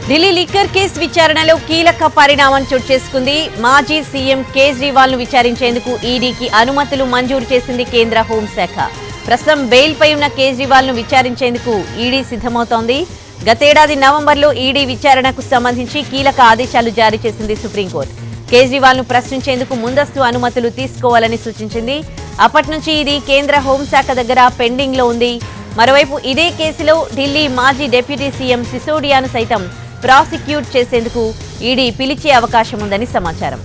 Delhi liquor case విచారణలో కీలక పరిణామం చోటు చేసుకుంది. మాజీ సీఎం కేజ్రీవాల్ ను విచారించేందుకు ఈడీకి అనుమతులు మంజూరు చేసింది కేంద్ర హోంశాఖ. ప్రస్తుతం బెయిల్ పై ఉన్న కేజ్రీవాల్ ను విచారించేందుకు ఈడీ సిద్ధమవుతోంది. గతేడాది నవంబర్లో ఈడీ విచారణకు సంబంధించి కీలక ఆదేశాలు జారీ చేసింది సుప్రీంకోర్టు. కేజ్రీవాల్ ను ప్రశ్నించేందుకు ముందస్తు అనుమతులు తీసుకోవాలని సూచించింది. అప్పటి నుంచి ఇది కేంద్ర హోంశాఖ దగ్గర పెండింగ్ లో ఉంది. మరోవైపు ఇదే కేసులో ఢిల్లీ మాజీ డిప్యూటీ సీఎం సిసోడియాను సైతం ప్రాసిక్యూట్ చేసేందుకు ఈడీ పిలిచే అవకాశం ఉందని సమాచారం.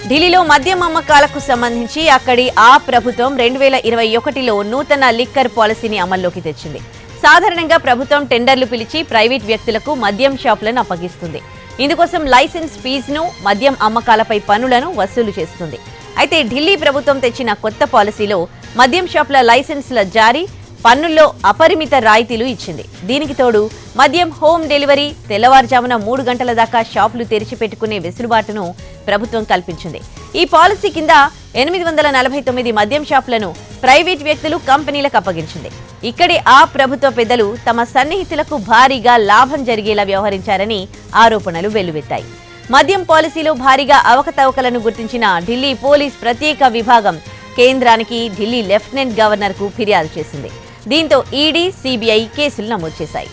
ఢిల్లీలో మద్యం అమ్మకాలకు సంబంధించి అక్కడి ఆ ప్రభుత్వం 2021లో నూతన లిక్కర్ పాలసీని అమల్లోకి తెచ్చింది. సాధారణంగా ప్రభుత్వం టెండర్లు పిలిచి ప్రైవేట్ వ్యక్తులకు మద్యం షాపులను అప్పగిస్తుంది. ఇందుకోసం లైసెన్స్ ఫీజును, మద్యం అమ్మకాలపై పన్నులను వసూలు చేస్తుంది. అయితే ఢిల్లీ ప్రభుత్వం తెచ్చిన కొత్త పాలసీలో మద్యం షాపుల లైసెన్సుల జారీ, పన్నుల్లో అపరిమిత రాయితీలు ఇచ్చింది. దీనికి తోడు మద్యం హోమ్ డెలివరీ, తెల్లవారుజామున 3 గంటల దాకా షాపులు తెరిచిపెట్టుకునే వెసులుబాటును ప్రభుత్వం కల్పించింది. ఈ పాలసీ కింద 849 మద్యం షాపులను ప్రైవేట్ వ్యక్తులు, కంపెనీలకు అప్పగించింది. ఇక్కడి ఆ ప్రభుత్వ పెద్దలు తమ సన్నిహితులకు భారీగా లాభం జరిగేలా వ్యవహరించారని ఆరోపణలు వెల్లువెత్తాయి. మద్యం పాలసీలో భారీగా అవకతవకలను గుర్తించిన ఢిల్లీ పోలీస్ ప్రత్యేక విభాగం కేంద్రానికి, ఢిల్లీ లెఫ్టినెంట్ గవర్నర్కు ఫిర్యాదు చేసింది. దీంతో ఈడీ, సిబిఐ కేసులు నమోదు చేశాయి.